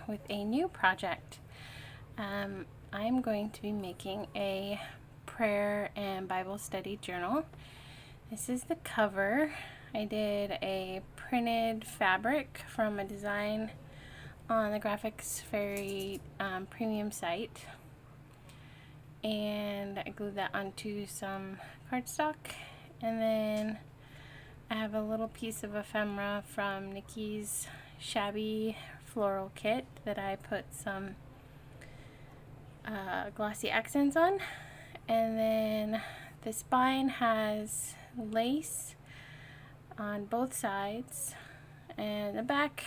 with a new project. I'm going to be making a prayer and Bible study journal. This is the cover. I did a printed fabric from a design on the Graphics Fairy premium site, and I glued that onto some cardstock, and then I have a little piece of ephemera from Nikki's Shabby Floral kit that I put some glossy accents on. And then the spine has lace on both sides, and the back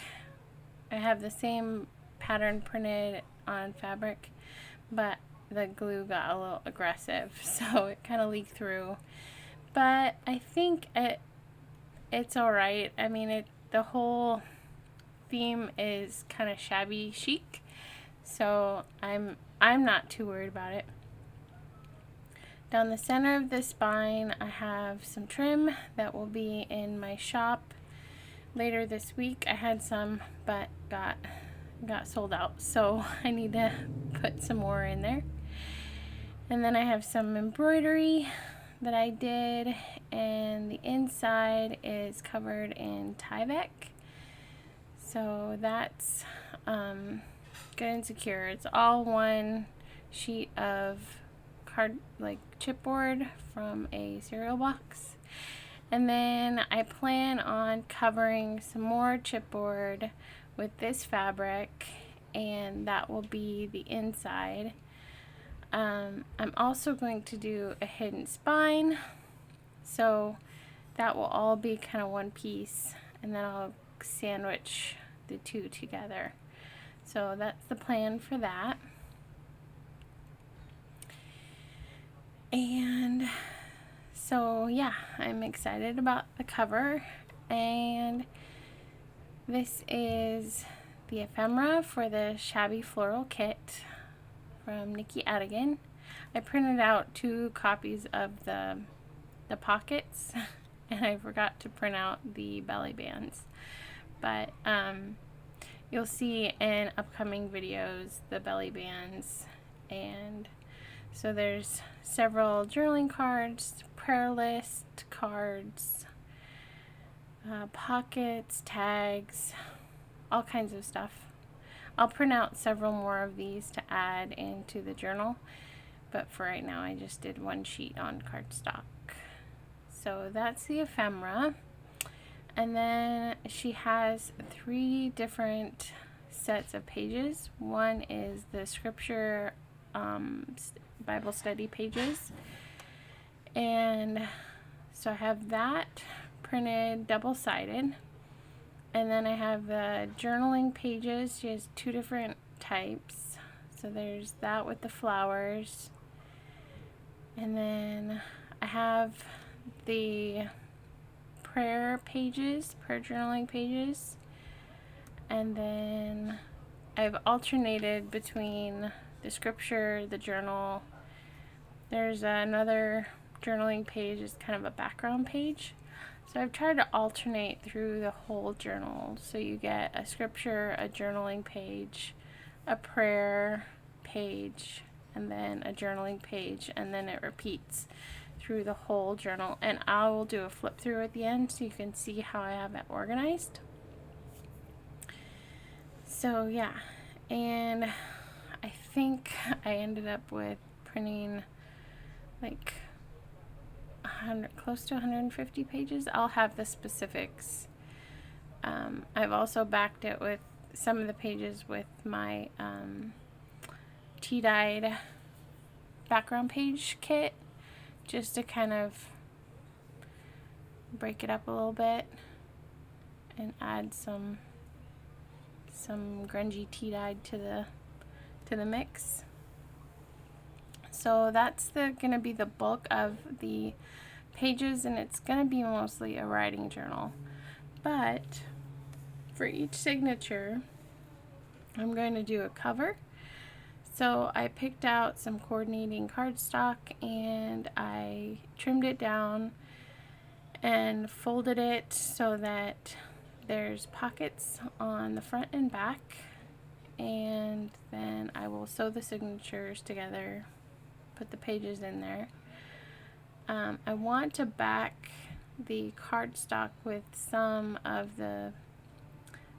I have the same pattern printed on fabric, but the glue got a little aggressive, so it kind of leaked through. But I think it's alright. I mean, the whole theme is kind of shabby chic, so I'm not too worried about it. Down the center of the spine, I have some trim that will be in my shop later this week. I had some, but got sold out, so I need to put some more in there. And then I have some embroidery that I did, and the inside is covered in Tyvek, so that's good and secure. It's all one sheet of card, like chipboard from a cereal box, and then I plan on covering some more chipboard with this fabric, and that will be the inside. I'm also going to do a hidden spine, so that will all be kind of one piece, and then I'll sandwich the two together. So that's the plan for that. And so yeah, I'm excited about the cover, and this is the ephemera for the Shabby Floral kit from Nikki Adegun. I printed out 2 copies of the pockets and I forgot to print out the belly bands, but you'll see in upcoming videos the belly bands. And so there's several journaling cards, prayer list cards, pockets, tags, all kinds of stuff. I'll print out several more of these to add into the journal, but for right now I just did one sheet on cardstock. So that's the ephemera. And then she has 3 different sets of pages. One is the scripture Bible study pages, and so I have that printed double-sided. And then I have the journaling pages. She has 2 different types. So there's that with the flowers. And then I have the prayer pages, prayer journaling pages. And then I've alternated between the scripture, the journal. There's another journaling page, it's kind of a background page. So I've tried to alternate through the whole journal, so you get a scripture, a journaling page, a prayer page, and then a journaling page, and then it repeats through the whole journal. And I will do a flip through at the end so you can see how I have it organized. So yeah, and I think I ended up with printing like close to 150 pages. I'll have the specifics. I've also backed it with some of the pages with my tea-dyed background page kit, just to kind of break it up a little bit and add some grungy tea-dyed to the mix. So that's gonna be the bulk of the pages, and it's gonna be mostly a writing journal. But for each signature, I'm going to do a cover. So I picked out some coordinating cardstock, and I trimmed it down and folded it so that there's pockets on the front and back, and then I will sew the signatures together, put the pages in there. I want to back the cardstock with some of the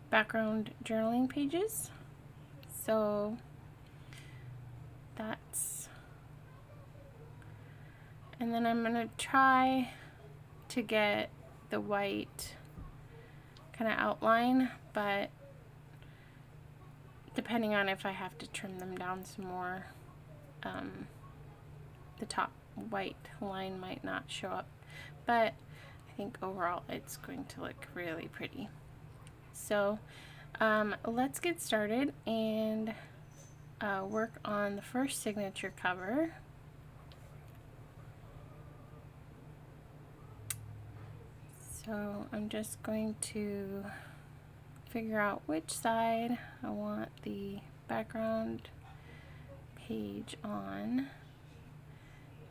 background journaling pages, so that's, and then I'm gonna try to get the white kind of outline, but depending on if I have to trim them down some more, the top white line might not show up, but I think overall it's going to look really pretty. So let's get started and work on the first signature cover. So I'm just going to figure out which side I want the background page on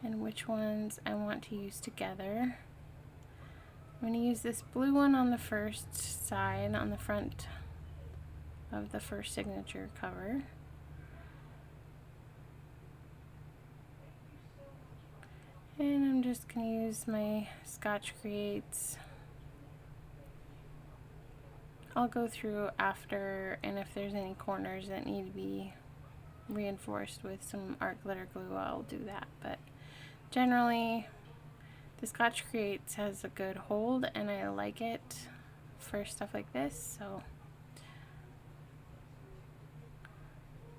and which ones I want to use together. I'm going to use this blue one on the first side, on the front of the first signature cover. And I'm just going to use my Scotch Creates. I'll go through after, and if there's any corners that need to be reinforced with some art glitter glue, I'll do that. But generally, the Scotch Creates has a good hold, and I like it for stuff like this. So,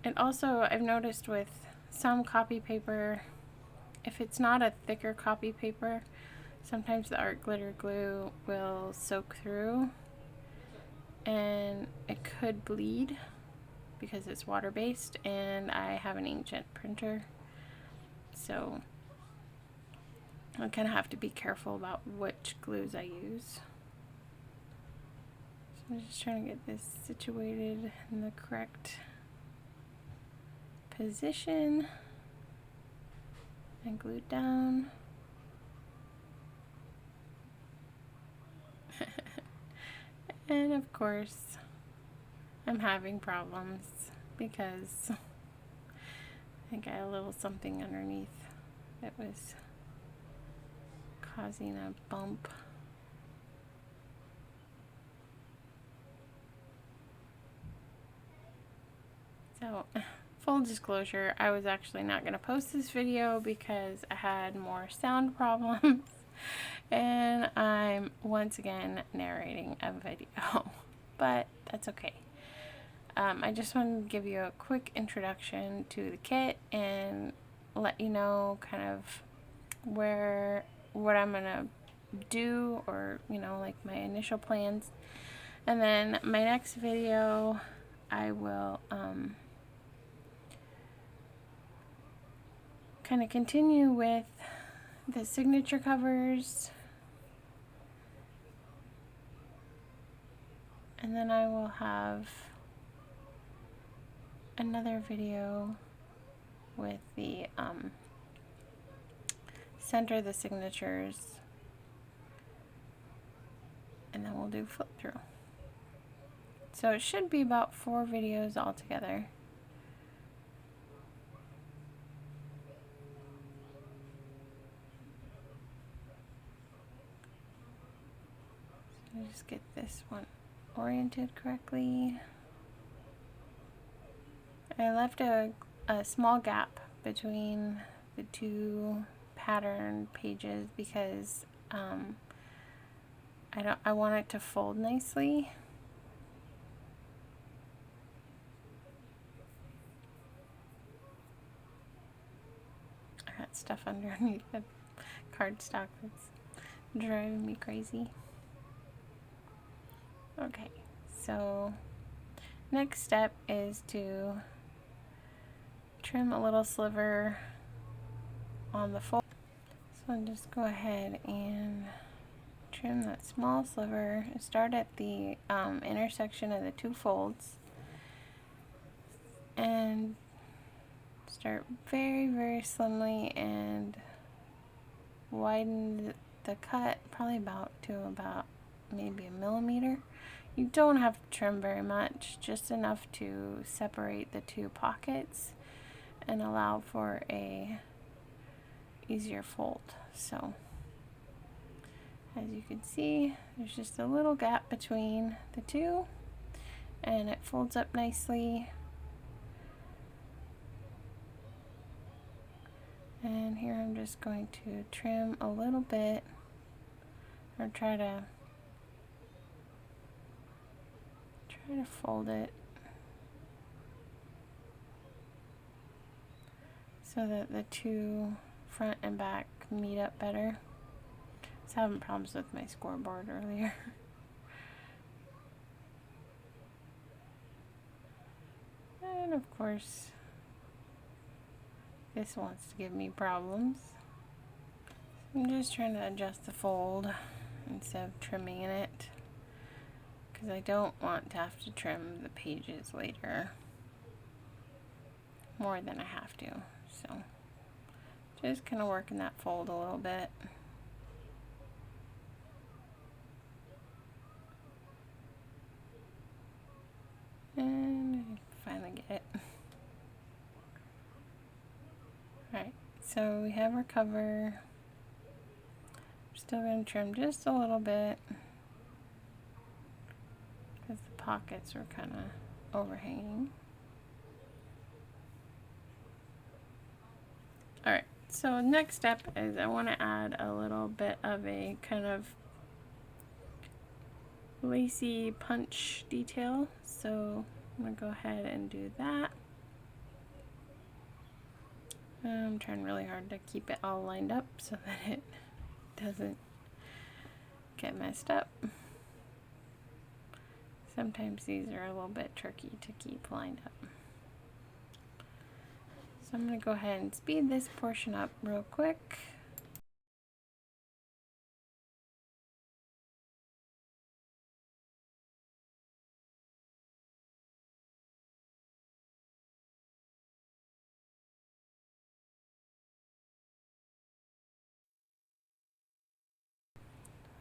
and also I've noticed with some copy paper, if it's not a thicker copy paper, sometimes the art glitter glue will soak through and it could bleed because it's water-based, and I have an inkjet printer, so I kind of have to be careful about which glues I use. So I'm just trying to get this situated in the correct position and glued down. And of course, I'm having problems because I think I had a little something underneath that was causing a bump. So, full disclosure, I was actually not going to post this video because I had more sound problems. And I'm once again narrating a video, but that's okay. I just wanted to give you a quick introduction to the kit and let you know kind of what I'm gonna do, or like my initial plans. And then my next video I will kind of continue with the signature covers, and then I will have another video with the center of the signatures, and then we'll do flip through. So it should be about 4 videos altogether. Just get this one oriented correctly. I left a small gap between the 2 pattern pages because I want it to fold nicely. I got stuff underneath the cardstock that's driving me crazy. Okay, so next step is to trim a little sliver on the fold. So I'll just go ahead and trim that small sliver and start at the intersection of the 2 folds and start very, very slimly and widen the cut probably about maybe 1 millimeter. You don't have to trim very much, just enough to separate the two pockets and allow for a easier fold. So as you can see, there's just a little gap between the two and it folds up nicely. And here I'm just going to trim a little bit, or try to fold it so that the two front and back meet up better. I was having problems with my scoreboard earlier. And of course, this wants to give me problems. I'm just trying to adjust the fold instead of trimming it, because I don't want to have to trim the pages later more than I have to. So just kind of working that fold a little bit. And I finally get it. Alright, so we have our cover. We're still going to trim just a little bit because the pockets are kind of overhanging. Alright, so next step is I want to add a little bit of a kind of lacy punch detail. So I'm going to go ahead and do that. I'm trying really hard to keep it all lined up so that it doesn't get messed up. Sometimes these are a little bit tricky to keep lined up. So I'm going to go ahead and speed this portion up real quick.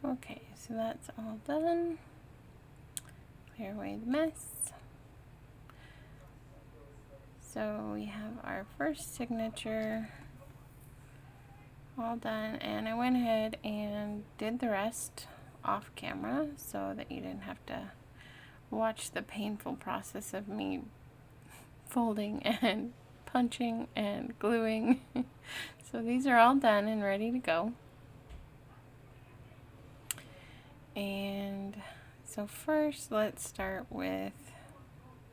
Okay, so that's all done. Clear away the mess. So we have our first signature all done, and I went ahead and did the rest off camera so that you didn't have to watch the painful process of me folding and punching and gluing. So these are all done and ready to go. And so first let's start with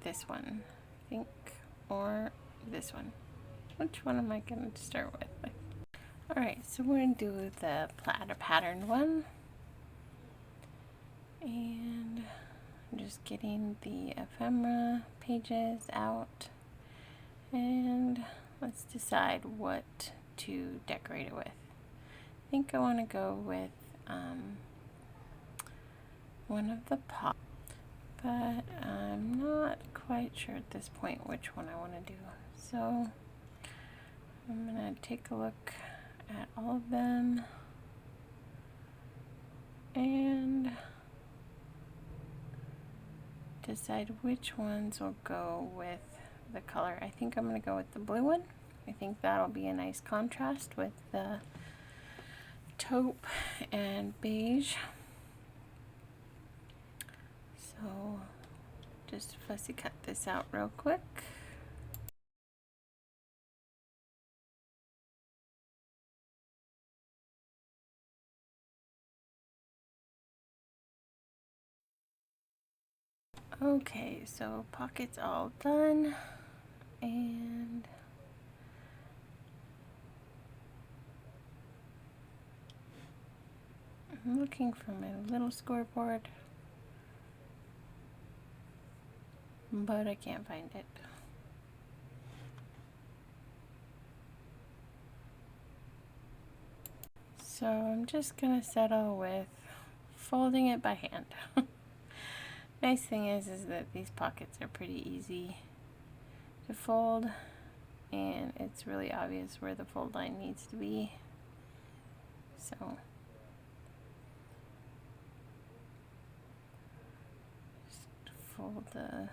this one, I think, or this one. Which one am I going to start with? Alright, so we're going to do the platter pattern one. And I'm just getting the ephemera pages out. And let's decide what to decorate it with. I think I want to go with one of the pots, but I'm not quite sure at this point which one I want to do. So I'm going to take a look at all of them and decide which ones will go with the color. I think I'm going to go with the blue one. I think that'll be a nice contrast with the taupe and beige. So just fussy cut this out real quick. Okay, so pockets all done, and I'm looking for my little scoreboard, but I can't find it. So I'm just gonna settle with folding it by hand. Nice thing is that these pockets are pretty easy to fold, and it's really obvious where the fold line needs to be. So fold the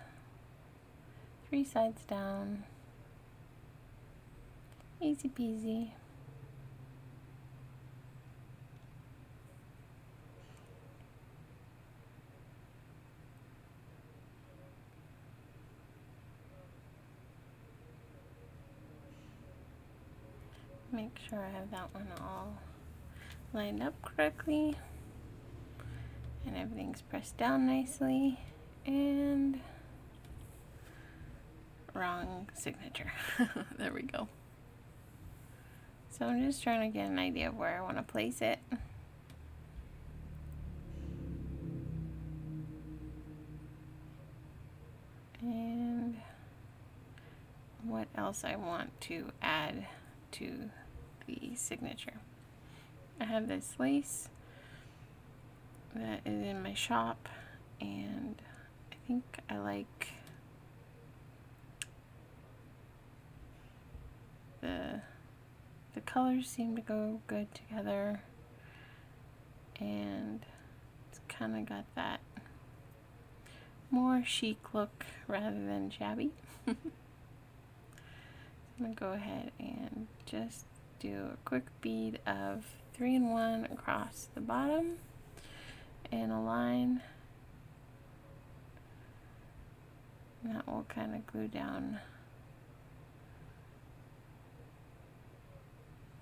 3 sides down. Easy peasy. Make sure I have that one all lined up correctly and everything's pressed down nicely. And wrong signature. There we go. So I'm just trying to get an idea of where I want to place it. And what else I want to add to the signature. I have this lace that is in my shop, and I think I like the colors seem to go good together, and it's kind of got that more chic look rather than shabby. I'm gonna go ahead and just do a quick bead of 3-in-1 across the bottom and a line, and that will kind of glue down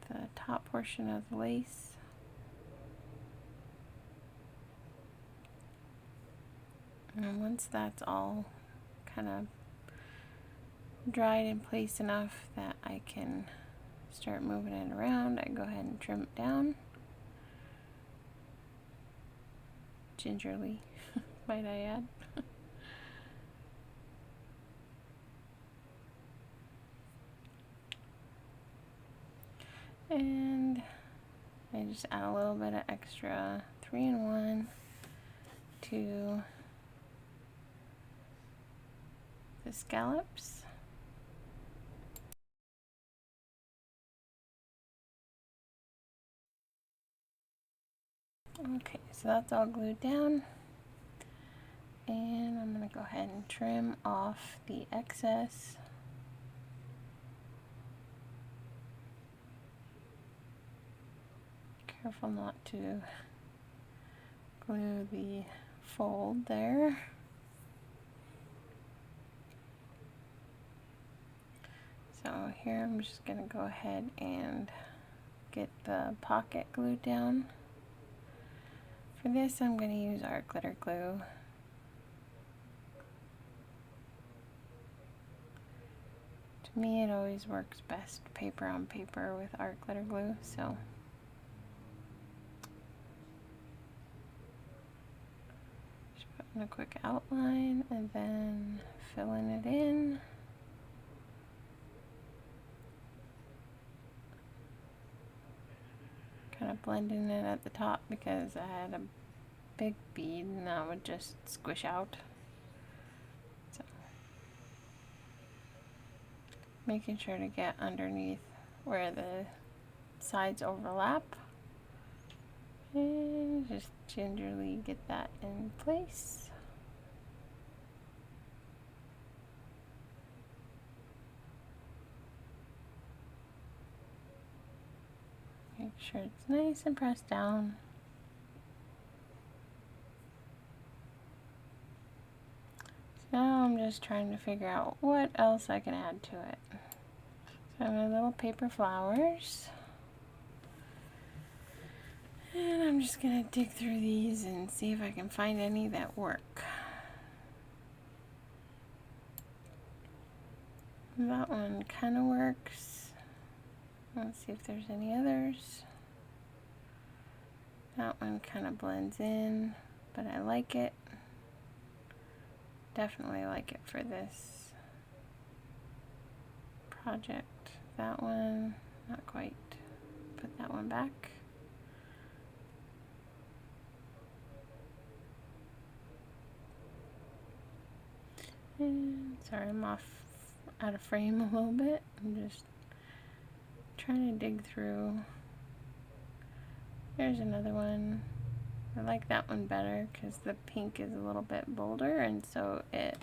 the top portion of the lace. And once that's all kind of dried in place enough that I can start moving it around, I go ahead and trim it down. Gingerly, might I add. And I just add a little bit of extra 3-in-1 to the scallops. Okay, so that's all glued down, and I'm going to go ahead and trim off the excess. Careful not to glue the fold there. So here I'm just going to go ahead and get the pocket glued down. For this I'm going to use art glitter glue. To me it always works best paper on paper with art glitter glue, so just putting a quick outline and then filling it in. Kind of blending it at the top because I had a big bead and that would just squish out. So making sure to get underneath where the sides overlap and just gingerly get that in place. Make sure it's nice and pressed down. So now I'm just trying to figure out what else I can add to it. So I have my little paper flowers. And I'm just going to dig through these and see if I can find any that work. That one kind of works. Let's see if there's any others. That one kind of blends in, but I like it. Definitely like it for this project. That one, not quite. Put that one back. And sorry, I'm off out of frame a little bit. I'm just trying to dig through. There's another one. I like that one better because the pink is a little bit bolder and so it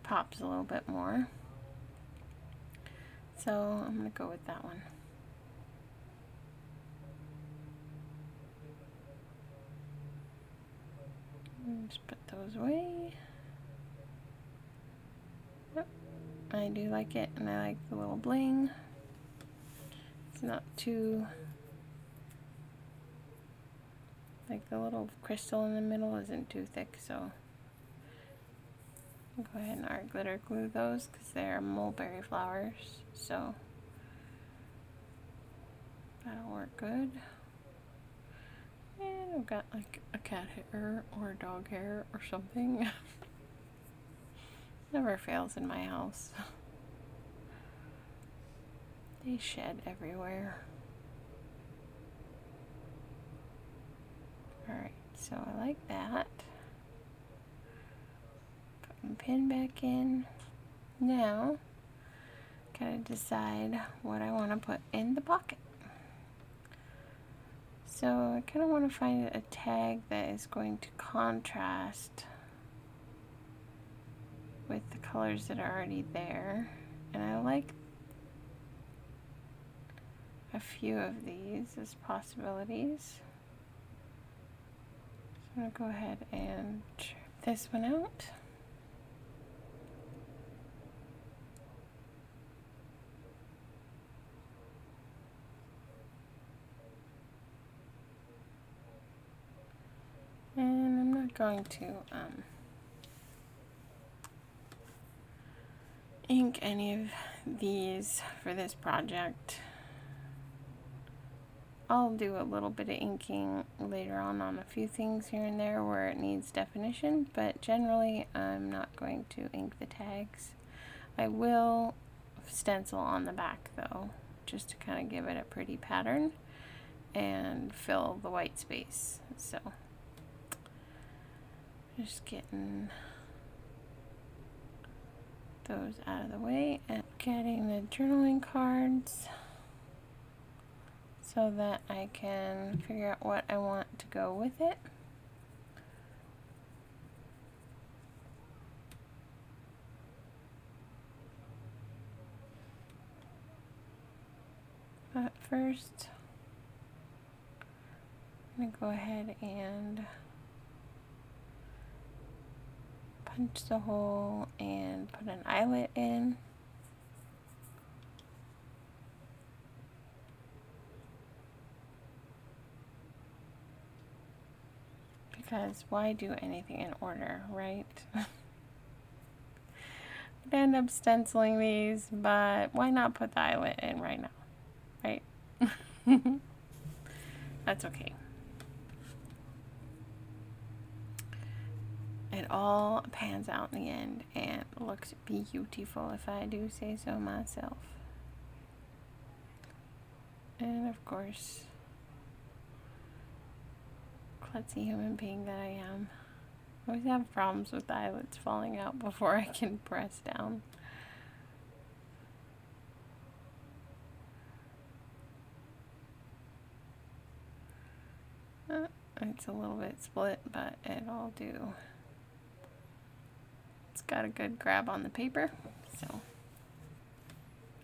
pops a little bit more. So I'm going to go with that one. Just put those away. Yep, I do like it, and I like the little bling. It's not too, like the little crystal in the middle isn't too thick, so I'll go ahead and art glitter glue those because they're mulberry flowers, so that'll work good. And I've got like a cat hair or a dog hair or something. Never fails in my house. They shed everywhere. Alright, so I like that. Put my pin back in. Now, gotta decide what I want to put in the pocket. So I kind of want to find a tag that is going to contrast with the colors that are already there. And I like a few of these as possibilities. So I'm going to go ahead and trim this one out. And I'm not going to ink any of these for this project. I'll do a little bit of inking later on a few things here and there where it needs definition, but generally I'm not going to ink the tags. I will stencil on the back though, just to kind of give it a pretty pattern and fill the white space. So just getting those out of the way and getting the journaling cards so that I can figure out what I want to go with it. But first, I'm going to go ahead and punch the hole and put an eyelet in. Because why do anything in order, right? I'd end up stenciling these, but why not put the eyelet in right now, right? That's okay. It all pans out in the end and looks beautiful if I do say so myself. And of course, klutzy human being that I am, I always have problems with the eyelets falling out before I can press down. It's a little bit split, but it'll do. It's got a good grab on the paper, so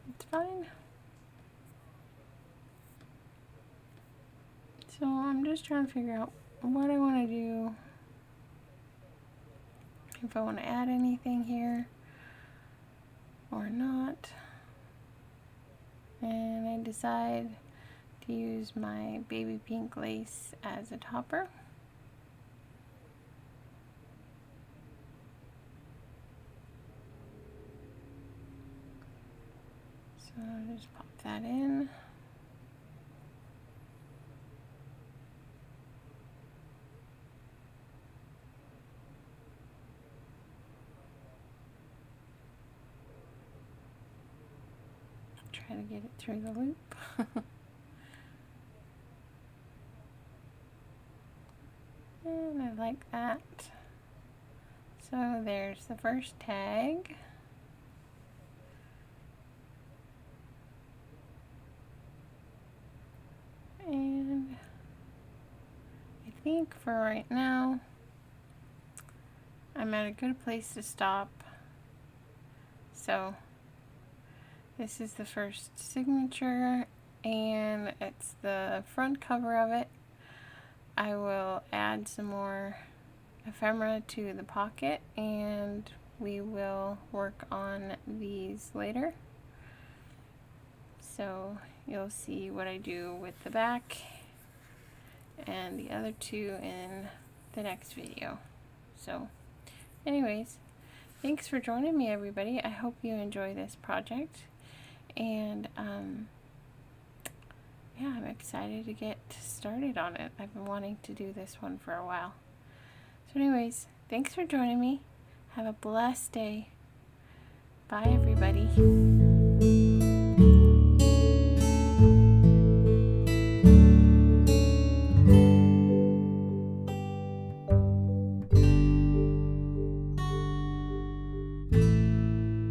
it's fine. So I'm just trying to figure out what I want to do, if I want to add anything here or not. And I decide to use my baby pink lace as a topper. So I'll just pop that in. Try to get it through the loop. And I like that. So there's the first tag. And I think for right now, I'm at a good place to stop. So this is the first signature, and it's the front cover of it. I will add some more ephemera to the pocket, and we will work on these later. So you'll see what I do with the back and the other two in the next video. So anyways, thanks for joining me, everybody. I hope you enjoy this project, and yeah, I'm excited to get started on it. I've been wanting to do this one for a while. So anyways, thanks for joining me. Have a blessed day. Bye, everybody.